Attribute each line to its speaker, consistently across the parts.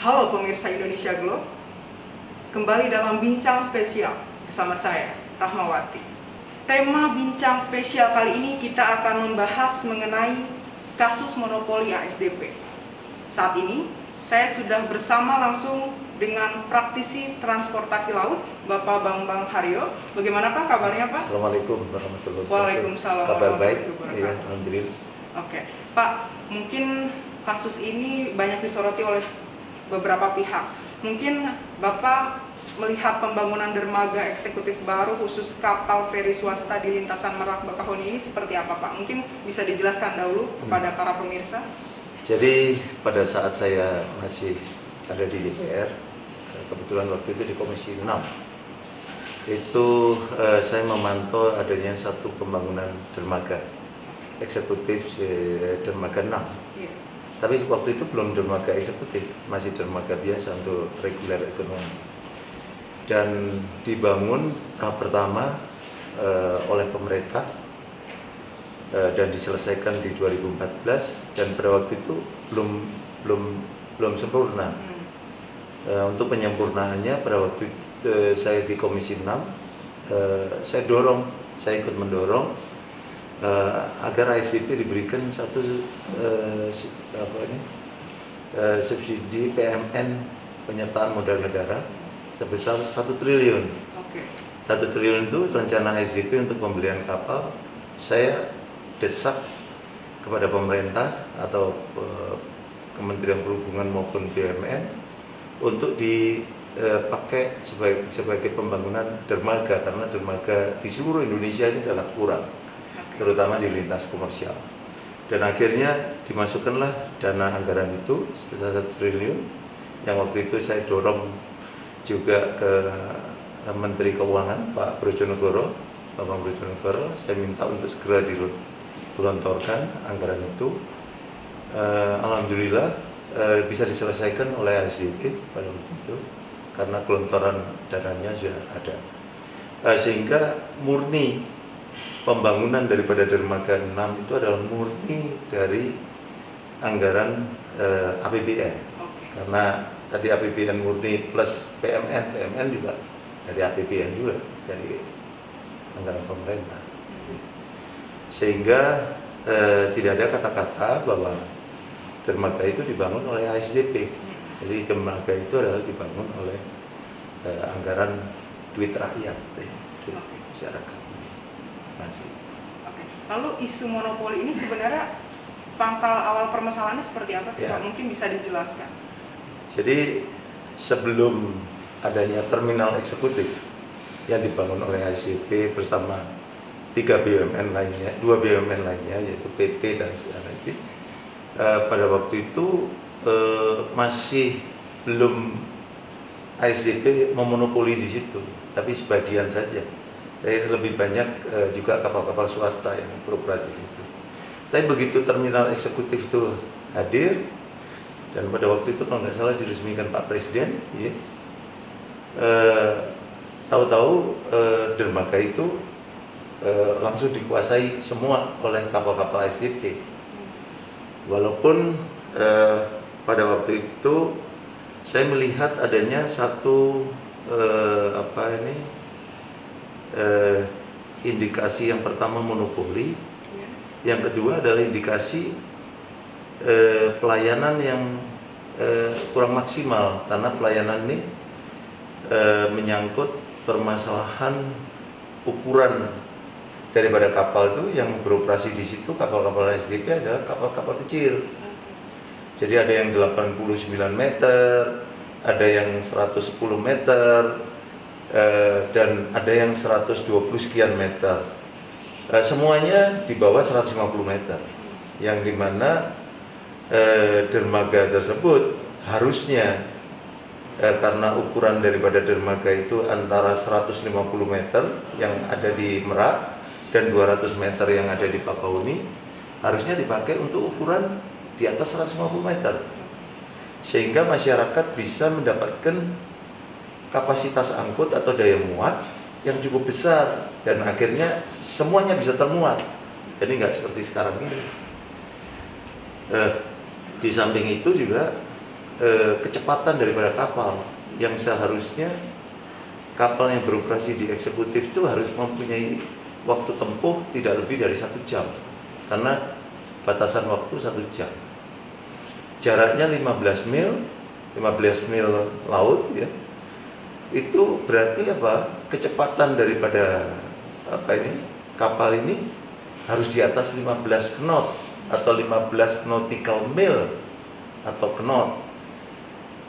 Speaker 1: Halo pemirsa Indonesia Globe, kembali dalam bincang spesial bersama saya, Rahmawati. Tema bincang spesial kali ini kita akan membahas mengenai kasus monopoli ASDP. Saat ini saya sudah bersama langsung dengan praktisi transportasi laut, Bapak Bambang Haryo. Bagaimana Pak kabarnya Pak?
Speaker 2: Assalamualaikum warahmatullahi wabarakatuh.
Speaker 1: Waalaikumsalam.
Speaker 2: Kabar baik?
Speaker 1: Iya,
Speaker 2: alhamdulillah.
Speaker 1: Oke, Pak, mungkin kasus ini banyak disoroti oleh beberapa pihak. Mungkin Bapak melihat pembangunan dermaga eksekutif baru khusus kapal feri swasta di lintasan Merak Bakahuni ini seperti apa Pak? Mungkin bisa dijelaskan dahulu kepada para pemirsa.
Speaker 2: Jadi pada saat saya masih ada di DPR, kebetulan waktu itu di Komisi 6, itu saya memantau adanya satu pembangunan dermaga eksekutif dermaga 6.
Speaker 1: Iya.
Speaker 2: Tapi waktu itu belum dermaga eksekutif, masih dermaga biasa untuk reguler ekonomi. Dan dibangun tahap pertama oleh pemerintah dan diselesaikan di 2014, dan pada waktu itu belum sempurna. Untuk penyempurnaannya pada waktu saya di Komisi 6, saya ikut mendorong agar ASDP diberikan satu subsidi PMN penyertaan modal negara sebesar 1 triliun.
Speaker 1: Oke.
Speaker 2: 1 triliun itu rencana ASDP untuk pembelian kapal. Saya desak kepada pemerintah atau Kementerian Perhubungan maupun BUMN untuk dipakai sebagai pembangunan dermaga, karena dermaga di seluruh Indonesia ini sangat kurang, terutama di lintas komersial. Dan akhirnya dimasukkanlah dana anggaran itu sebesar 1 triliun, yang waktu itu saya dorong juga ke Menteri Keuangan Pak Brojonegoro, Bapak Brojonegoro, saya minta untuk segera digelontorkan anggaran itu. Alhamdulillah bisa diselesaikan oleh ASDP pada waktu itu karena gelontoran dananya sudah ada, sehingga murni pembangunan daripada dermaga 6 itu adalah murni dari anggaran APBN. Karena tadi APBN murni plus PMN juga dari APBN juga, dari anggaran pemerintah, sehingga tidak ada kata-kata bahwa dermaga itu dibangun oleh ASDP. Jadi dermaga itu adalah dibangun oleh anggaran duit rakyat, duit masyarakat. Masih.
Speaker 1: Oke. Lalu isu monopoli ini sebenarnya pangkal awal permasalahannya seperti apa sih Pak? Mungkin bisa dijelaskan.
Speaker 2: Jadi sebelum adanya terminal eksekutif yang dibangun oleh ASDP bersama 2 BUMN lainnya, yaitu PP dan CRIP, pada waktu itu masih belum ASDP memonopoli di situ, tapi sebagian saja. Jadi lebih banyak juga kapal-kapal swasta yang beroperasi di situ. Tapi begitu terminal eksekutif itu hadir, dan pada waktu itu kalau nggak salah diresmikan Pak Presiden, ya, tahu-tahu dermaga itu langsung dikuasai semua oleh kapal-kapal ASDP. Walaupun pada waktu itu saya melihat adanya satu indikasi. Yang pertama monopoli, yang kedua adalah indikasi pelayanan yang kurang maksimal, karena pelayanan ini menyangkut permasalahan ukuran daripada kapal itu yang beroperasi di situ. Kapal-kapal ASDP adalah kapal-kapal kecil. Jadi ada yang 89 meter, ada yang 110 meter, dan ada yang 120 sekian meter. Semuanya di bawah 150 meter. Yang dimana dermaga tersebut harusnya karena ukuran daripada dermaga itu antara 150 meter yang ada di Merak dan 200 meter yang ada di Bakahuni, harusnya dipakai untuk ukuran di atas 150 meter, sehingga masyarakat bisa mendapatkan kapasitas angkut atau daya muat yang cukup besar, dan akhirnya semuanya bisa termuat. Jadi nggak seperti sekarang ini. Di samping itu juga kecepatan daripada kapal yang seharusnya kapal yang beroperasi di eksekutif itu harus mempunyai waktu tempuh tidak lebih dari 1 jam karena batasan waktu 1 jam. Jaraknya 15 mil laut ya. Itu berarti apa? Kecepatan daripada kapal ini harus di atas 15 knot atau 15 nautical mil atau knot.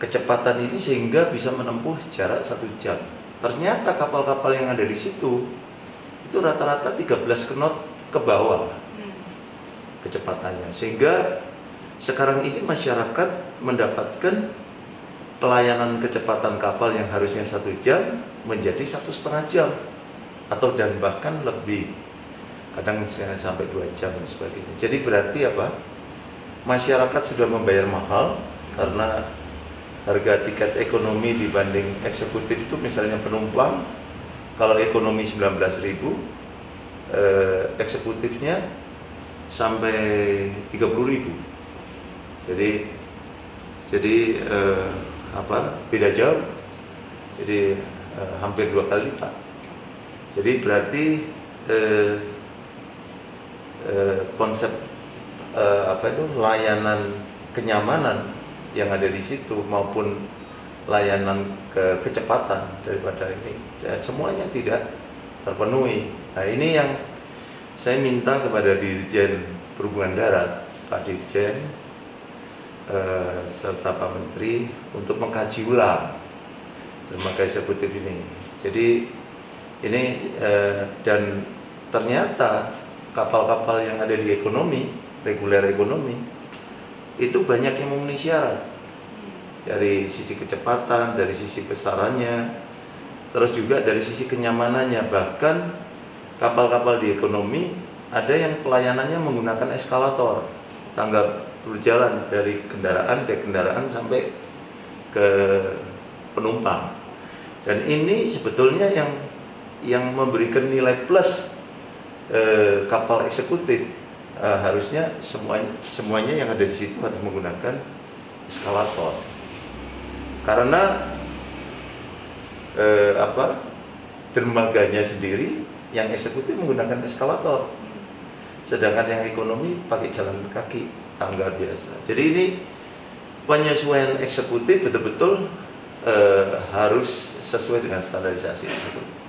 Speaker 2: Kecepatan ini sehingga bisa menempuh jarak 1 jam. Ternyata kapal-kapal yang ada di situ itu rata-rata 13 knot ke bawah kecepatannya, sehingga sekarang ini masyarakat mendapatkan pelayanan kecepatan kapal yang harusnya 1 jam menjadi 1,5 jam atau dan bahkan lebih, kadang sampai 2 jam dan sebagainya. Jadi berarti apa? Masyarakat sudah membayar mahal karena harga tiket ekonomi dibanding eksekutif itu, misalnya penumpang kalau ekonomi 19.000, eksekutifnya sampai 30.000. Jadi beda jauh. Jadi hampir 2 kali lipat. Jadi berarti konsep layanan kenyamanan yang ada di situ maupun layanan kecepatan daripada ini semuanya tidak terpenuhi. Nah, ini yang saya minta kepada Dirjen Perhubungan Darat, Pak Dirjen serta Pak Menteri untuk mengkaji ulang dermaga eksekutif ini. Jadi ini dan ternyata kapal-kapal yang ada di ekonomi, reguler ekonomi, itu banyak yang memenuhi syarat dari sisi kecepatan, dari sisi besarannya, terus juga dari sisi kenyamanannya. Bahkan kapal-kapal di ekonomi ada yang pelayanannya menggunakan eskalator, tangga berjalan dari kendaraan ke kendaraan sampai ke penumpang. Dan ini sebetulnya yang memberikan nilai plus kapal eksekutif. Harusnya semuanya yang ada di situ harus menggunakan eskalator, karena dermaganya sendiri yang eksekutif menggunakan eskalator, sedangkan yang ekonomi pakai jalan kaki, tangga biasa. Jadi ini penyesuaian eksekutif betul-betul harus sesuai dengan standarisasi eksekutif.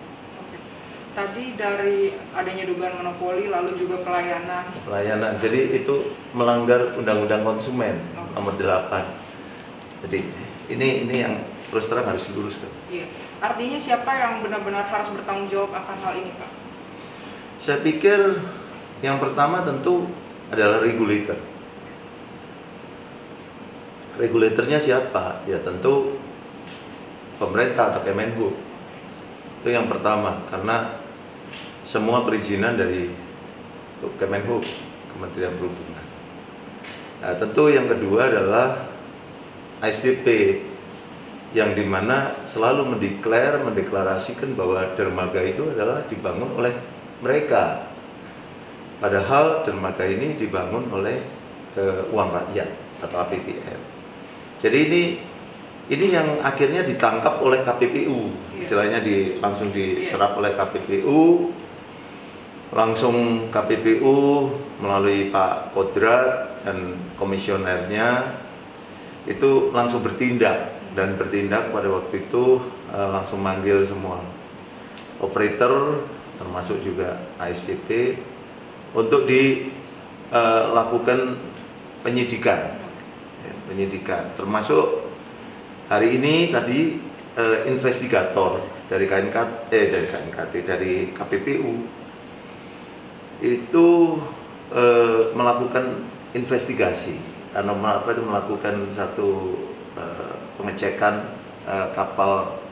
Speaker 1: Tadi dari adanya dugaan monopoli, lalu juga pelayanan.
Speaker 2: Jadi itu melanggar Undang-Undang Konsumen nomor 8. Jadi ini yang terus terang harus diluruskan.
Speaker 1: Iya. Artinya siapa yang benar-benar harus bertanggung jawab akan hal ini, Pak?
Speaker 2: Saya pikir yang pertama tentu adalah regulator. Regulatornya siapa? Ya tentu pemerintah atau Kemenhub. Itu yang pertama, karena semua perizinan dari Kemenhub, Kementerian Perhubungan. Nah, tentu yang kedua adalah ASDP, yang dimana selalu mendeklarasikan bahwa dermaga itu adalah dibangun oleh mereka. Padahal dermaga ini dibangun oleh uang rakyat atau APBN. Jadi ini yang akhirnya ditangkap oleh KPPU, istilahnya langsung diserap oleh KPPU. Langsung KPPU melalui Pak Kodrat dan komisionernya itu langsung bertindak pada waktu itu langsung manggil semua operator termasuk juga ASDP untuk dilakukan penyidikan, termasuk hari ini tadi investigator dari dari KPPU itu melakukan investigasi, melakukan satu pengecekan kapal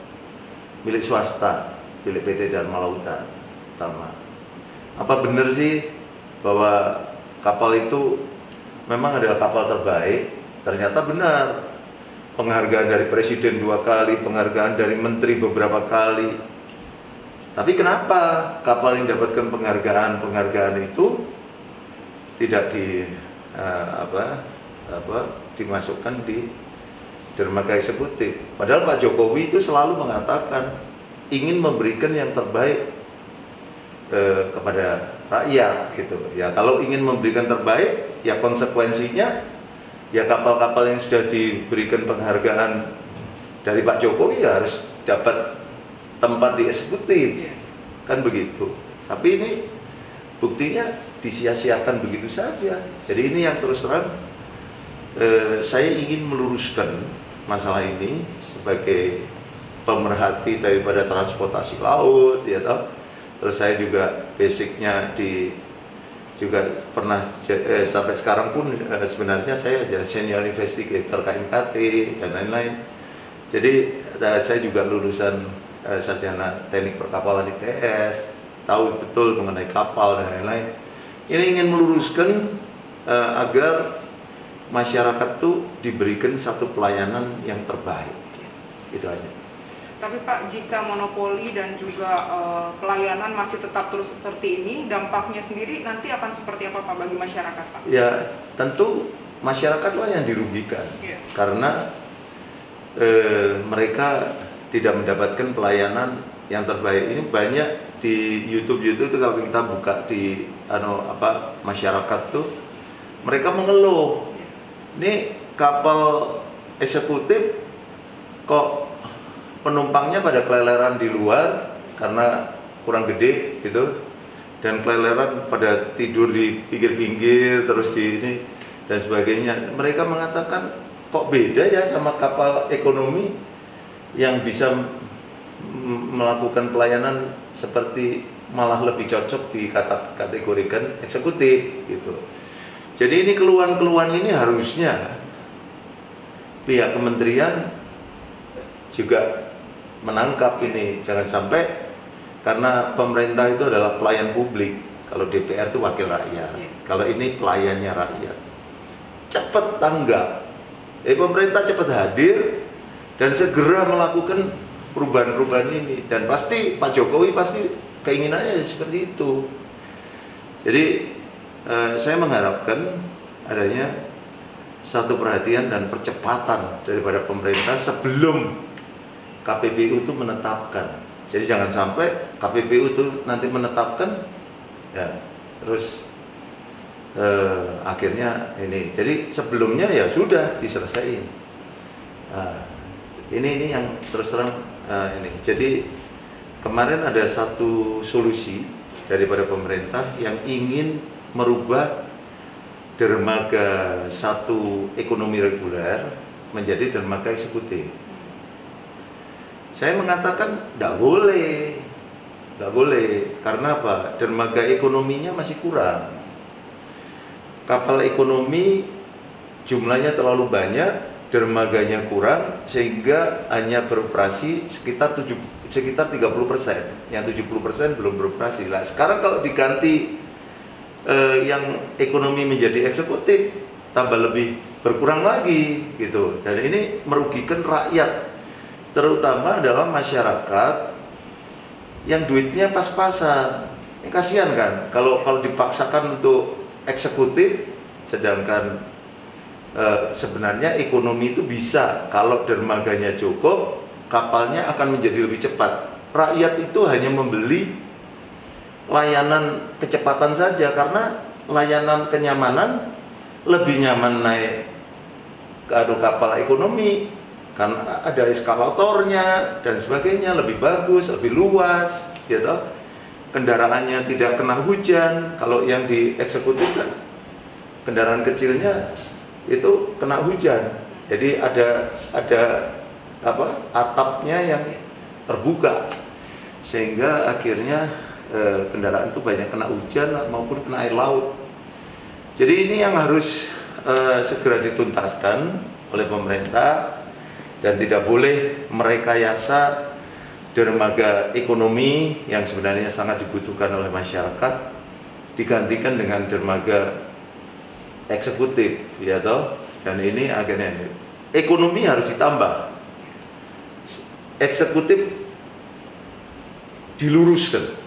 Speaker 2: milik swasta, milik PT Dharma Lautan Utama. Apa benar sih bahwa kapal itu memang adalah kapal terbaik? Ternyata benar. Penghargaan dari Presiden 2 kali, penghargaan dari Menteri beberapa kali. Tapi kenapa kapal yang dapatkan penghargaan itu tidak dimasukkan di dermaga eksekutif. Padahal Pak Jokowi itu selalu mengatakan ingin memberikan yang terbaik kepada rakyat gitu. Ya kalau ingin memberikan terbaik, ya konsekuensinya ya kapal-kapal yang sudah diberikan penghargaan dari Pak Jokowi ya harus dapat tempat di eksekutif, kan begitu. Tapi ini buktinya disia-siakan begitu saja. Jadi ini yang terus terang saya ingin meluruskan masalah ini sebagai pemerhati daripada transportasi laut, ya toh. Terus saya juga basicnya juga pernah sampai sekarang pun sebenarnya saya senior investigator KMKT dan lain-lain. Jadi saya juga lulusan sarjana teknik perkapalan ITS, tahu betul mengenai kapal dan lain-lain. Ini ingin meluruskan agar masyarakat tuh diberikan satu pelayanan yang terbaik, gitu aja.
Speaker 1: Tapi Pak, jika monopoli dan juga pelayanan masih tetap terus seperti ini, dampaknya sendiri nanti akan seperti apa Pak bagi masyarakat Pak?
Speaker 2: Ya tentu masyarakatlah yang dirugikan, karena mereka tidak mendapatkan pelayanan yang terbaik. Ini banyak di YouTube itu kalau kita buka di masyarakat tuh mereka mengeluh, ini kapal eksekutif kok penumpangnya pada keleleran di luar karena kurang gede gitu, dan keleleran pada tidur di pinggir-pinggir terus di ini dan sebagainya. Mereka mengatakan kok beda ya sama kapal ekonomi yang bisa melakukan pelayanan seperti malah lebih cocok dikategorikan eksekutif gitu. Jadi ini keluhan-keluhan ini harusnya pihak kementerian juga menangkap ini, jangan sampai, karena pemerintah itu adalah pelayan publik, kalau DPR itu wakil rakyat, kalau ini pelayannya rakyat, cepat tanggap, pemerintah cepat hadir dan segera melakukan perubahan-perubahan ini, dan pasti Pak Jokowi pasti keinginannya seperti itu. Jadi saya mengharapkan adanya satu perhatian dan percepatan daripada pemerintah sebelum KPPU itu menetapkan. Jadi jangan sampai KPPU itu nanti menetapkan, ya terus akhirnya ini. Jadi sebelumnya ya sudah diselesaikan. Ini yang terus terang ini. Jadi kemarin ada satu solusi daripada pemerintah yang ingin merubah dermaga satu ekonomi reguler menjadi dermaga eksekutif. Saya mengatakan tidak boleh, karena apa? Dermaga ekonominya masih kurang. Kapal ekonomi jumlahnya terlalu banyak, dermaganya kurang, sehingga hanya beroperasi sekitar 30%, yang 70% belum beroperasi. Lah sekarang kalau diganti yang ekonomi menjadi eksekutif, tambah lebih berkurang lagi gitu. Dan ini merugikan rakyat, terutama adalah masyarakat yang duitnya pas-pasan. Ini kasihan kan kalau dipaksakan untuk eksekutif, sedangkan sebenarnya ekonomi itu bisa kalau dermaganya cukup, kapalnya akan menjadi lebih cepat. Rakyat itu hanya membeli layanan kecepatan saja, karena layanan kenyamanan lebih nyaman naik ke kapal ekonomi karena ada eskalatornya dan sebagainya, lebih bagus, lebih luas gitu. Kendaraannya tidak kena hujan. Kalau yang di eksekutif kan kendaraan kecilnya itu kena hujan. Jadi ada atapnya yang terbuka, sehingga akhirnya kendaraan itu banyak kena hujan maupun kena air laut. Jadi ini yang harus segera dituntaskan oleh pemerintah, dan tidak boleh merekayasa dermaga ekonomi yang sebenarnya sangat dibutuhkan oleh masyarakat digantikan dengan dermaga eksekutif, ya toh. Dan ini akhirnya ekonomi harus ditambah, eksekutif diluruskan,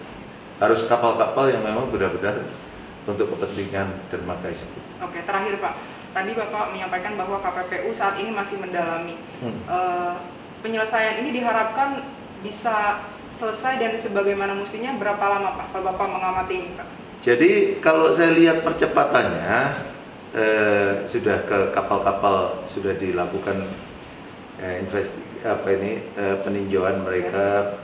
Speaker 2: harus kapal-kapal yang memang benar-benar untuk kepentingan dermaga eksekutif.
Speaker 1: Oke, terakhir Pak, tadi Bapak menyampaikan bahwa KPPU saat ini masih mendalami. Penyelesaian ini diharapkan bisa selesai dan sebagaimana mestinya berapa lama Pak, kalau Bapak mengamati ini Pak?
Speaker 2: Jadi kalau saya lihat percepatannya, sudah ke kapal-kapal sudah dilakukan peninjauan mereka,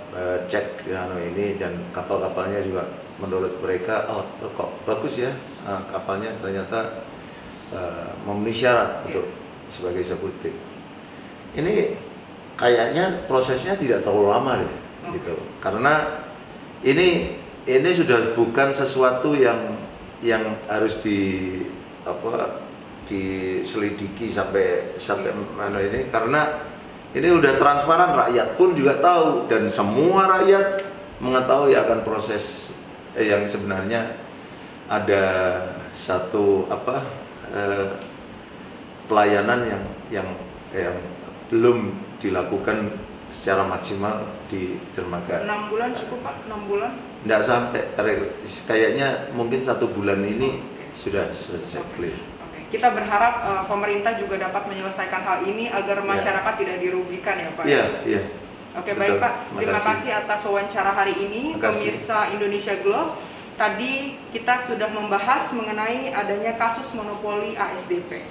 Speaker 2: cek ini, dan kapal-kapalnya juga menurut mereka kok bagus ya, kapalnya ternyata memenuhi syarat untuk sebagai eksekutif. Ini kayaknya prosesnya tidak terlalu lama deh, gitu. Karena ini sudah bukan sesuatu yang harus diselidiki sampai mana ini, karena ini udah transparan, rakyat pun juga tahu, dan semua rakyat mengetahui akan proses yang sebenarnya ada satu pelayanan yang belum dilakukan secara maksimal di dermaga.
Speaker 1: 6 bulan cukup Pak? 6 bulan?
Speaker 2: Nggak sampai, kayaknya mungkin 1 bulan ini sudah selesai clear.
Speaker 1: Kita berharap pemerintah juga dapat menyelesaikan hal ini agar masyarakat tidak dirugikan ya Pak.
Speaker 2: Iya.
Speaker 1: Oke, baik Pak. Terima kasih atas wawancara hari ini, pemirsa Indonesia Globe. Tadi kita sudah membahas mengenai adanya kasus monopoli ASDP.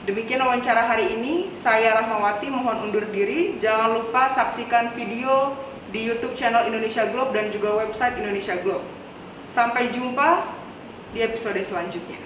Speaker 1: Demikian wawancara hari ini. Saya Rahmawati mohon undur diri. Jangan lupa saksikan video di YouTube channel Indonesia Globe dan juga website Indonesia Globe. Sampai jumpa di episode selanjutnya.